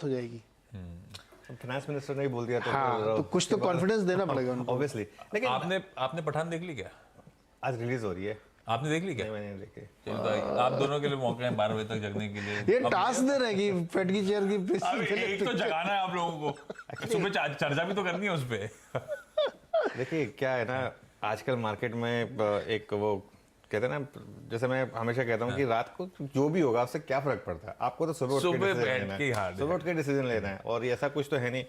हो जाएगी। Finance minister ने ही बोल दिया तो हाँ, तो कुछ तो कॉन्फिडेंस देना पड़ेगा उनको ऑब्वियसली। लेकिन आपने पठान देख ली क्या? आज रिलीज हो रही है। आपने देख ली क्या? नहीं, मैंने नहीं देखी। चलो तो आप दोनों के लिए मौका है 12 बजे तक जगने के लिए। ये टास्क दे रहे हैं कि फेड की चेयर की एक तो जगाना है आप लोगों को, सुबह चर्चा भी तो करनी है उस पे। देखिए क्या है ना, आजकल मार्केट में एक वो कहते हैं ना, जैसे मैं हमेशा कहता हूँ कि रात को जो भी होगा आपसे क्या फर्क पड़ता है, आपको तो सुबह उठ के डिसीजन लेना है। और ऐसा कुछ तो है नहीं,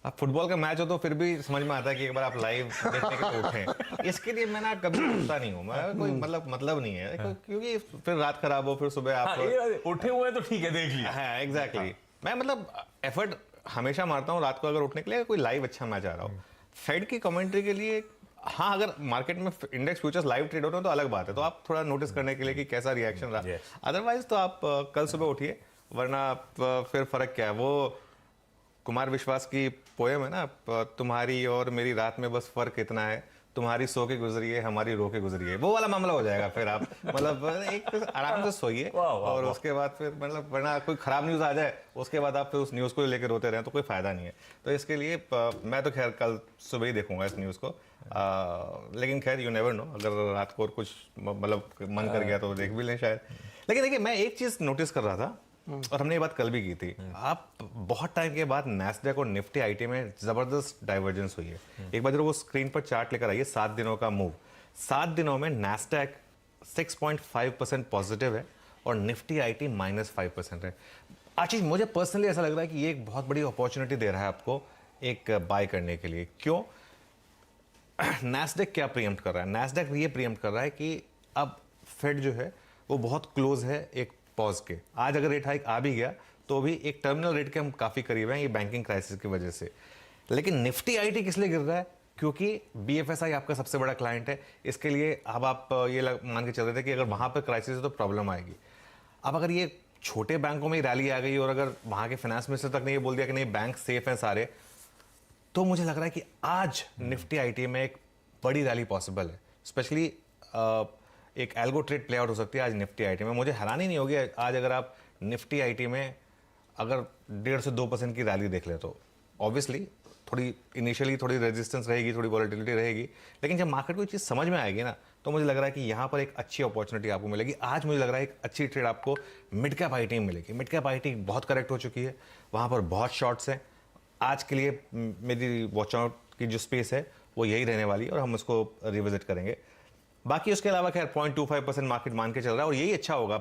अब फुटबॉल का मैच हो तो फिर भी समझ में आता है कि एक बार आप लाइव देखने के लिए उठें। इसके लिए मैं ना कभी उठता नहीं हूँ, मैं कोई मतलब नहीं है, क्योंकि फिर रात खराब हो, फिर सुबह आप उठे हुए तो ठीक है, देख लिया। हाँ एग्जैक्टली। मैं मतलब एफर्ट हमेशा मारता हूँ रात को अगर उठने के लिए, कोई लाइव अच्छा मैच आ रहा हो। फेड की कमेंट्री के लिए हाँ, अगर मार्केट में इंडेक्स फ्यूचर्स लाइव ट्रेड हो रहे हो तो अलग बात है, तो आप थोड़ा नोटिस करने के लिए कि कैसा रिएक्शन रहा। अदरवाइज तो आप कल सुबह उठिए, वरना फिर फर्क क्या है। वो कुमार विश्वास की पोएम है ना, तुम्हारी और मेरी रात में बस फर्क इतना है, तुम्हारी सो के गुजरी है, हमारी रो के गुजरी है, वो वाला मामला हो जाएगा। फिर आप मतलब एक आराम से सोइए और उसके बाद फिर मतलब, वरना कोई खराब न्यूज़ आ जाए उसके बाद आप फिर उस न्यूज़ को लेकर रोते रहें तो कोई फायदा नहीं है। तो इसके लिए मैं तो खैर कल सुबह ही देखूंगा इस न्यूज़ को। लेकिन खैर यू नेवर नो, अगर रात को और कुछ मतलब मन कर गया तो देख भी लें शायद। लेकिन देखिए मैं एक चीज़ नोटिस कर रहा था, और हमने ये बात कल भी की थी, आप बहुत टाइम के बाद नैस्डैक और निफ्टी आईटी में जबरदस्त डाइवर्जेंस हुई है। एक बार जब वो स्क्रीन पर चार्ट लेकर आइए, 7 दिनों का मूव, 7 दिनों में नैस्डैक 6.5% पॉजिटिव है और निफ्टी आईटी -5% है। आशीष, मुझे पर्सनली ऐसा लग रहा है कि ये एक बहुत बड़ी अपॉर्चुनिटी दे रहा है आपको एक बाय करने के लिए। क्यों? नैस्डैक क्या प्रीएम्प्ट कर रहा है? नैस्डैक ये प्रीएम्प्ट कर रहा है कि अब फेड जो है वो बहुत क्लोज है एक पॉज के। आज अगर रेट हाइक आ भी गया तो भी एक टर्मिनल रेट के हम काफी करीब हैं, ये बैंकिंग क्राइसिस की वजह से। लेकिन निफ्टी आईटी किस लिए गिर रहा है? क्योंकि बीएफएसआई आपका सबसे बड़ा क्लाइंट है। इसके लिए अब आप ये मान के चल रहे थे कि अगर वहां पर क्राइसिस है तो प्रॉब्लम आएगी। अब अगर ये छोटे बैंकों में ही रैली आ गई और अगर वहां के फाइनेंस मिनिस्टर तक ने ये बोल दिया कि नहीं बैंक सेफ हैं सारे, तो मुझे लग रहा है कि आज निफ्टी आईटी में एक बड़ी रैली पॉसिबल है। स्पेशली एक एल्गो ट्रेड प्ले आउट हो सकती है आज निफ्टी आईटी में। मुझे हैरानी नहीं होगी आज अगर आप निफ्टी आईटी में अगर 1.5 से 2% की रैली देख ले तो। ऑब्वियसली थोड़ी इनिशियली थोड़ी रेजिस्टेंस रहेगी, थोड़ी वॉलेटिलिटी रहेगी, लेकिन जब मार्केट को चीज़ समझ में आएगी ना, तो मुझे लग रहा है कि यहाँ पर एक अच्छी अपॉर्चुनिटी आपको मिलेगी। आज मुझे लग रहा है एक अच्छी ट्रेड आपको मिड कैप आईटी में मिलेगी। मिड कैप आईटी बहुत करेक्ट हो चुकी है, वहाँ पर बहुत शॉर्ट्स हैं। आज के लिए मेरी वॉच आउट की जो स्पेस है वो यही रहने वाली है और हम उसको रिविजिट करेंगे। बाकी उसके अलावा खैर 0.25% मार्केट मान के चल रहा है और यही अच्छा होगा।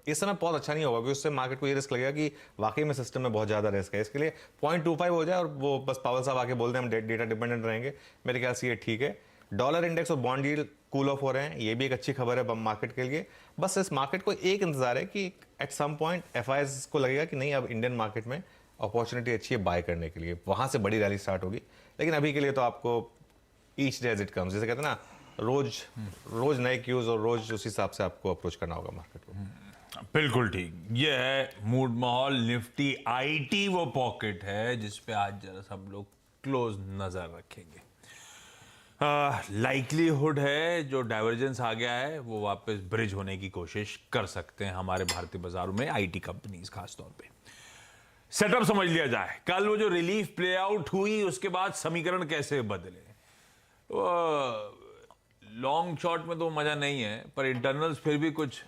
इस समय बहुत अच्छा नहीं होगा क्योंकि उससे मार्केट को ये रिस्क लगेगा कि वाकई में सिस्टम में बहुत ज़्यादा रिस्क है। इसके लिए 0.25 हो जाए और वो बस पावल साहब आके बोल दें हम डेटा डिपेंडेंट रहेंगे, मेरे ख्याल से ये ठीक है। डॉलर इंडेक्स और बॉन्ड यील्ड कूल ऑफ हो रहे हैं, ये भी एक अच्छी खबर है मार्केट के लिए। बस इस मार्केट को एक इंतजार है कि एट सम पॉइंट एफआईएस को लगेगा कि नहीं अब इंडियन मार्केट में अपॉर्चुनिटी अच्छी है बाय करने के लिए, वहाँ से बड़ी रैली स्टार्ट होगी। लेकिन अभी के लिए तो आपको each day as it comes, जैसे कहते हैं ना, रोज नए क्यूज और रोज उस हिसाब से आपको अप्रोच करना होगा मार्केट को। बिल्कुल ठीक। ये है मूड माहौल। निफ्टी आईटी वो पॉकेट है जिसपे आज जरा सब लोग क्लोज नजर रखेंगे। लाइकलीहुड है जो डाइवर्जेंस आ गया है वो वापस ब्रिज होने की कोशिश कर सकते हैं हमारे भारतीय बाजारों में आईटी कंपनीज खास तौर पे। सेटअप समझ लिया जाए, कल वो जो रिलीफ प्ले आउट हुई उसके बाद समीकरण कैसे बदले। लॉन्ग शॉट में तो मजा नहीं है, पर इंटरनल्स फिर भी कुछ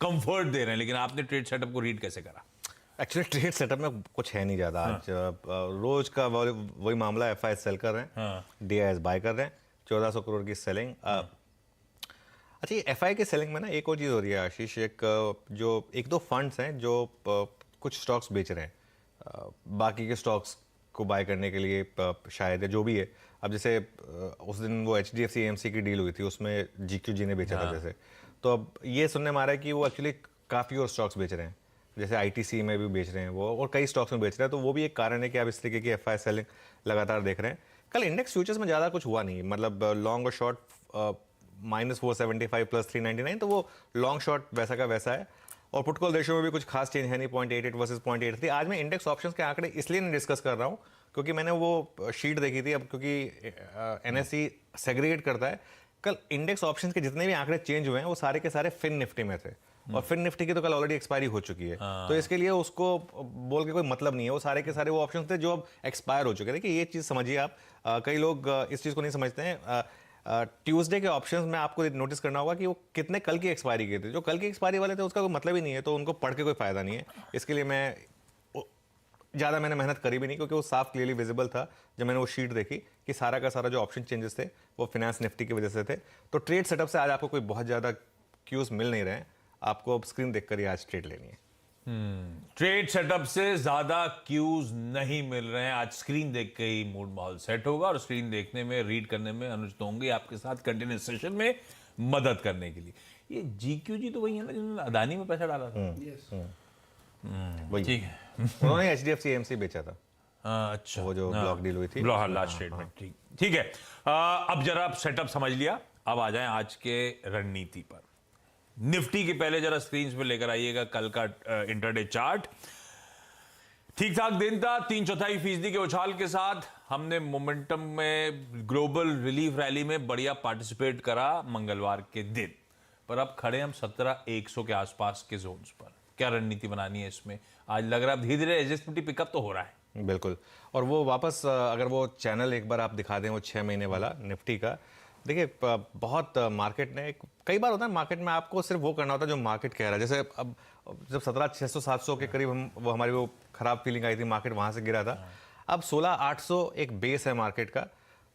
कंफर्ट दे रहे हैं। लेकिन आपने ट्रेड सेटअप को रीड कैसे करा? एक्चुअली ट्रेड सेटअप में कुछ है नहीं ज्यादा। आज रोज का वही मामला, एफआईएस सेल कर रहे हैं, डीआईएस बाय कर रहे हैं, 1400 करोड़ की सेलिंग। अच्छा, ये एफआई के सेलिंग में ना एक और चीज हो रही है आशीष, एक दो फंड्स हैं जो कुछ स्टॉक्स बेच रहे हैं बाकी के स्टॉक्स को बाय करने के लिए शायद, जो भी है। अब जैसे उस दिन वो HDFC AMC की डील हुई थी, उसमें GQG ने बेचा था जैसे, तो अब ये सुनने में आ रहा है कि वो एक्चुअली काफ़ी और स्टॉक्स बेच रहे हैं, जैसे ITC में भी बेच रहे हैं वो, और कई स्टॉक्स में बेच रहे हैं। तो वो भी एक कारण है कि आप इस तरीके की एफआई सेलिंग लगातार देख रहे हैं। कल इंडेक्स फ्यूचर्स में ज़्यादा कुछ हुआ नहीं, मतलब लॉन्ग और शॉर्ट -475 +399, तो वो लॉन्ग शॉर्ट वैसा का वैसा है। और पुट कॉल रेशियो में भी कुछ खास चेंज है नहीं, 0.88 वर्सेस 0.83। आज मैं इंडेक्स ऑप्शंस के आंकड़े इसलिए नहीं डिस्कस कर रहा हूँ क्योंकि मैंने वो शीट देखी थी। अब क्योंकि NSE सेग्रीगेट करता है, कल इंडेक्स ऑप्शंस के जितने भी आंकड़े चेंज हुए हैं वो सारे के सारे फिन निफ्टी में थे। और फिर निफ्टी की तो कल ऑलरेडी एक्सपायरी हो चुकी है, तो इसके लिए उसको बोल के कोई मतलब नहीं है। वो सारे के सारे वो ऑप्शन थे जो अब एक्सपायर हो चुके हैं। देखिए ये चीज़ समझिए आप, कई लोग इस चीज़ को नहीं समझते हैं। ट्यूसडे के ऑप्शंस में आपको नोटिस करना होगा कि वो कितने कल की एक्सपायरी के थे। जो कल की एक्सपायरी वाले थे उसका कोई मतलब ही नहीं है, तो उनको पढ़ के कोई फायदा नहीं है। इसके लिए मैं ज़्यादा मैंने मेहनत करी भी नहीं, क्योंकि वो साफ क्लियरली विजिबल था जब मैंने वो शीट देखी कि सारा का सारा जो ऑप्शन चेंजेस थे वो फिनेंस निफ्टी की वजह से थे। तो ट्रेड सेटअप से आज आपको कोई बहुत ज़्यादा क्यूज मिल नहीं रहे हैं, आपको अब स्क्रीन देखकर ही आज ट्रेड लेनी है। ट्रेड सेटअप से ज्यादा क्यूज नहीं मिल रहे हैं। आज स्क्रीन देख के ही मूड माहौल सेट होगा, और स्क्रीन देखने में, रीड करने में अनुज तो होंगे आपके साथ कंटिन्यूस सेशन में मदद करने के लिए। ये जीक्यूजी तो वही है ना जिन्होंने अदानी में पैसा डाला था। वही ठीक है। उन्होंने एचडीएफसी एएमसी बेचा था, अच्छा, वो जो ब्लॉक डील हुई थी, लास्ट ट्रेड में। ठीक ठीक है। अब जरा आप सेटअप समझ लिया, अब आ जाएं आज के रणनीति पर। निफ्टी के पहले जरा स्क्रीन पे लेकर आइएगा कल का इंटरडे चार्ट। ठीक ठाक दिन था, 3/4% के उछाल के साथ हमने मोमेंटम में ग्लोबल रिलीफ रैली में बढ़िया पार्टिसिपेट करा मंगलवार के दिन। पर अब खड़े हम 17,100 के आसपास के जोन्स पर। क्या रणनीति बनानी है इसमें? आज लग रहा है धीरे धीरे एडजस्टमेंट पिकअप तो हो रहा है। बिल्कुल। और वो वापस अगर वो चैनल एक बार आप दिखा दें, वो 6 महीने वाला निफ्टी का, देखिए बहुत मार्केट ने, कई बार होता है मार्केट में आपको सिर्फ वो करना होता है जो मार्केट कह रहा है। जैसे अब जब 17,600-700 के करीब वो हमारी वो खराब फीलिंग आई थी, मार्केट वहां से गिरा था। अब 16,800 एक बेस है मार्केट का।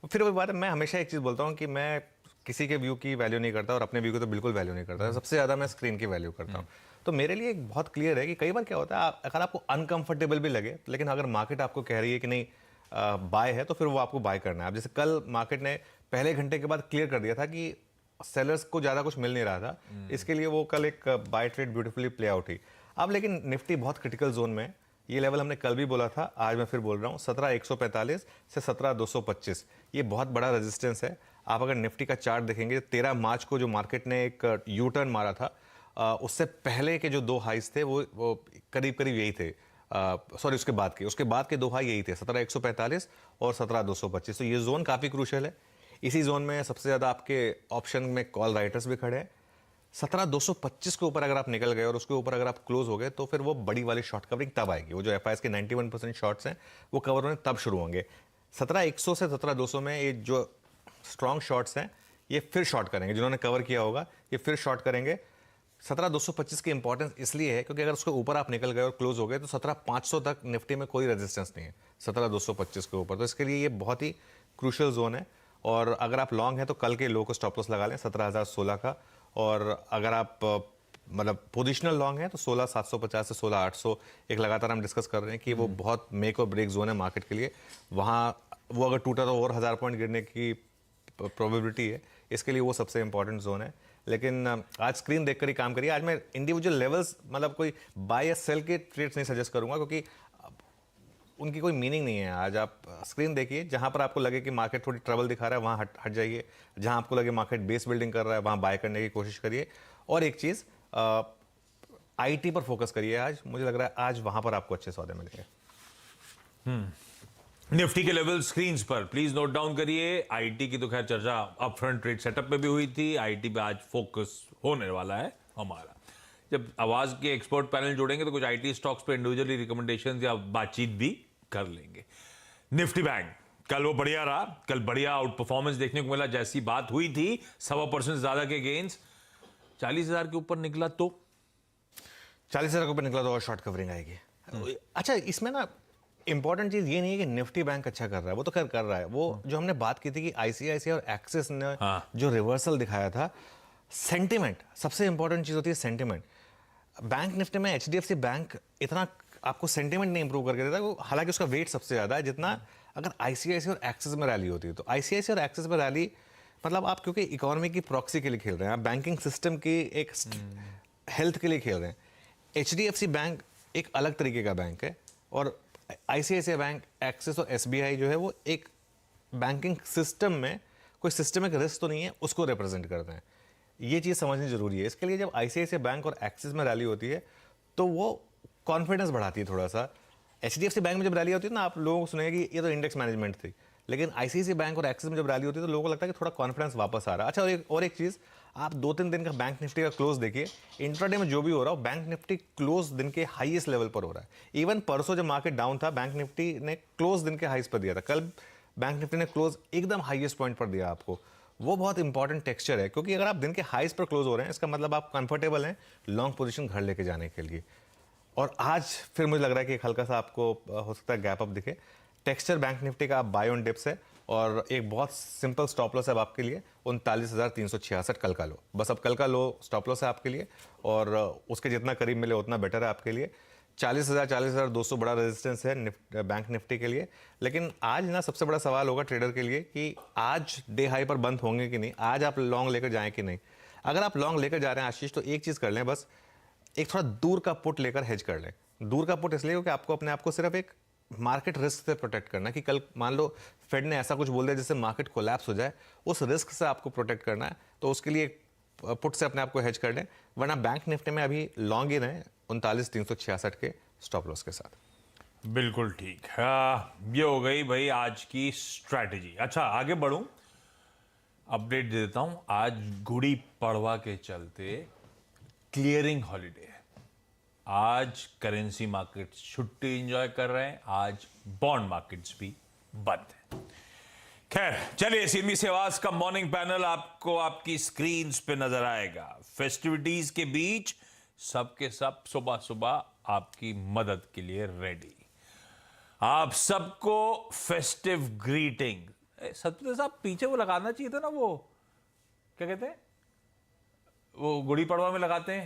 फिर वो बात है, मैं हमेशा एक चीज़ बोलता हूँ कि मैं किसी के व्यू की वैल्यू नहीं करता, और अपने व्यू की तो बिल्कुल वैल्यू नहीं करता। सबसे ज़्यादा मैं स्क्रीन की वैल्यू करता हूँ। तो मेरे लिए एक बहुत क्लियर है कि कई बार क्या होता है, अगर आपको अनकंफर्टेबल भी लगे, लेकिन अगर मार्केट आपको कह रही है कि नहीं बाय है, तो फिर वो आपको बाय करना है। अब जैसे कल मार्केट ने पहले घंटे के बाद क्लियर कर दिया था कि सेलर्स को ज़्यादा कुछ मिल नहीं रहा था, इसके लिए वो कल एक by trade beautifully play out हुई। अब लेकिन निफ्टी बहुत क्रिटिकल जोन में है। ये लेवल हमने कल भी बोला था, आज मैं फिर बोल रहा हूँ, 17,145 से 17,225 ये बहुत बड़ा रेजिस्टेंस है। आप अगर निफ्टी का चार्ट देखेंगे, 13 मार्च को जो मार्केट ने एक यू टर्न मारा था, उससे पहले के जो दो हाइस थे वो करीब करीब यही थे। सॉरी, उसके बाद के दो हाई यही थे, 17,145 और 17,225। तो ये जोन काफ़ी क्रूशियल है। इसी जोन में सबसे ज़्यादा आपके ऑप्शन में कॉल राइटर्स भी खड़े हैं। 17,225 के ऊपर अगर आप निकल गए और उसके ऊपर अगर आप क्लोज हो गए, तो फिर वो बड़ी वाली शॉर्ट कवरिंग तब आएगी। वो जो एफआईएस के 91% शॉर्ट्स हैं वो कवर होने तब शुरू होंगे। 17,100 से 17,200 में ये जो स्ट्रॉन्ग शॉर्ट्स हैं ये फिर शॉर्ट करेंगे, जिन्होंने कवर किया होगा ये फिर शॉर्ट करेंगे। 17,225 की इंपॉर्टेंस इसलिए है क्योंकि अगर उसके ऊपर आप निकल गए और क्लोज हो गए तो 17,500 तक निफ्टी में कोई रेजिस्टेंस नहीं है 17,225 के ऊपर। तो इसके लिए ये बहुत ही क्रूशियल जोन है। और अगर आप लॉन्ग हैं तो कल के लो को स्टॉप लॉस लगा लें 17,016 का। और अगर आप मतलब पोजिशनल लॉन्ग है तो 16,750 से 16,800 एक लगातार हम डिस्कस कर रहे हैं कि वो बहुत मेक और ब्रेक जोन है मार्केट के लिए। वहाँ वो अगर टूटा तो और 1000 पॉइंट गिरने की प्रोबेबिलिटी है। इसके लिए वो सबसे इंपॉर्टेंट जोन है। लेकिन आज स्क्रीन देखकर ही काम करिए। आज मैं इंडिविजुअल लेवल्स मतलब कोई बाय या सेल के ट्रेड्स नहीं सजेस्ट करूंगा, क्योंकि उनकी कोई मीनिंग नहीं है। आज आप स्क्रीन देखिए, जहां पर आपको लगे कि मार्केट थोड़ी ट्रबल दिखा रहा है वहां हट जाइए। जहां आपको लगे मार्केट बेस बिल्डिंग कर रहा है वहां बाय करने की कोशिश करिए। और एक चीज़, आईटी पर फोकस करिए। आज मुझे लग रहा है आज वहां पर आपको अच्छे सौदे मिलेंगे। निफ्टी के लेवल स्क्रीन्स पर प्लीज नोट डाउन करिए। आईटी की तो खैर चर्चा अपफ्रंट ट्रेड सेटअप में भी हुई थी। आईटी पे आज फोकस होने वाला है हमारा। जब आवाज के एक्सपर्ट पैनल जोड़ेंगे तो कुछ आईटी स्टॉक्स पे इंडिविजुअली रिकमेंडेशंस या बातचीत भी कर लेंगे। निफ्टी बैंक कल वो बढ़िया रहा, कल बढ़िया आउट परफॉर्मेंस देखने को मिला। जैसी बात हुई थी 1.25% ज्यादा के गेन्स, 40,000 के ऊपर निकला तो 40,000 के ऊपर निकला तो और शॉर्ट कवरिंग आएगी। अच्छा, इसमें ना इंपॉर्टेंट चीज ये नहीं है कि निफ्टी बैंक अच्छा कर रहा है, वो तो खैर कर रहा है। वो जो हमने बात की थी कि आईसीआईसीआई और एक्सिस ने जो रिवर्सल दिखाया था, सेंटिमेंट सबसे इंपॉर्टेंट चीज होती है। सेंटिमेंट बैंक निफ्टी में एचडीएफसी बैंक इतना आपको सेंटिमेंट नहीं इंप्रूव करके देता, हालांकि उसका वेट सबसे ज्यादा है जितना अगर आईसीआईसीआई और एक्सिस में रैली होती है। तो आईसीआईसीआई और एक्सिस में रैली मतलब आप क्योंकि इकोनॉमी की प्रॉक्सी के लिए खेल रहे हैं, आप बैंकिंग सिस्टम की एक हेल्थ के लिए खेल रहे हैं। एचडीएफसी बैंक एक अलग तरीके का बैंक है और आईसीआईसीआई बैंक, एक्सिस और एसबीआई जो है वो एक बैंकिंग सिस्टम में कोई सिस्टमिक रिस्क तो नहीं है, उसको रिप्रेजेंट करते हैं। ये चीज़ समझनी जरूरी है। इसके लिए जब आईसीआईसीआई बैंक और एक्सिस में रैली होती है तो वो कॉन्फिडेंस बढ़ाती है थोड़ा सा। एचडीएफसी बैंक में जब रैली होती है ना, आप लोगों को सुनेंगे कि ये तो इंडेक्स मैनेजमेंट थी, लेकिन आईसीआईसीआई बैंक और एक्सिस में जब रैली होती है तो लोगों को लगता है कि थोड़ा कॉन्फिडेंस वापस आ रहा है। अच्छा, और एक चीज़, आप 2-3 दिन का बैंक निफ्टी का क्लोज देखिए, इंट्राडे में जो भी हो रहा हो, बैंक निफ्टी क्लोज दिन के हाईएस्ट लेवल पर हो रहा है। इवन परसों जब मार्केट डाउन था, बैंक निफ्टी ने क्लोज दिन के हाईएस्ट पर दिया था। कल बैंक निफ्टी ने क्लोज एकदम हाईएस्ट पॉइंट पर दिया आपको। वो बहुत इंपॉर्टेंट टेक्सचर है, क्योंकि अगर आप दिन के हाईस पर क्लोज हो रहे हैं, इसका मतलब आप कंफर्टेबल हैं लॉन्ग पोजीशन घर लेके जाने के लिए। और आज फिर मुझे लग रहा है कि एक हल्का सा आपको हो सकता है गैप अप दिखे। टेक्सचर बैंक निफ्टी का आप बाय ऑन डिप्स है, और एक बहुत सिंपल स्टॉप लॉस है आपके लिए 39,366 कल का लो। बस अब कल का लो स्टॉप लॉस है आपके लिए, और उसके जितना करीब मिले उतना बेटर है आपके लिए। 40,200 बड़ा रेजिस्टेंस है बैंक निफ्टी के लिए। लेकिन आज ना सबसे बड़ा सवाल होगा ट्रेडर के लिए कि आज डे हाई पर बंद होंगे कि नहीं, आज आप लॉन्ग लेकर जाएं कि नहीं। अगर आप लॉन्ग लेकर जा रहे हैं आशीष, तो एक चीज़ कर लें, बस एक थोड़ा दूर का पुट लेकर हेज कर लें। दूर का पुट इसलिए क्योंकि आपको अपने आप को सिर्फ एक मार्केट रिस्क से प्रोटेक्ट करना है कि कल मान लो फेड ने ऐसा कुछ बोल दिया जिससे मार्केट कोलैप्स हो जाए, उस रिस्क से आपको प्रोटेक्ट करना है। तो उसके लिए पुट से अपने आप को हेज कर लें, वरना बैंक निफ्टी में अभी लॉन्ग ही रहें 39,366 के स्टॉप लॉस के साथ। बिल्कुल ठीक। ये हो गई भाई आज की स्ट्रैटेजी। अच्छा, आगे बढ़ूं, अपडेट दे देता हूं। आज गुड़ी पड़वा के चलते क्लियरिंग हॉलीडे है। आज करेंसी मार्केट्स छुट्टी एंजॉय कर रहे हैं, आज बॉन्ड मार्केट्स भी बंद है। खैर चलिए, सीएमबी सेवास का मॉर्निंग पैनल आपको आपकी स्क्रीन पे नजर आएगा। फेस्टिविटीज के बीच सबके सब सुबह सुबह आपकी मदद के लिए रेडी। आप सबको फेस्टिव ग्रीटिंग। सत्यदेव साहब, पीछे वो लगाना चाहिए था ना, वो क्या कहते हैं, वो गुड़ी पड़वा में लगाते हैं।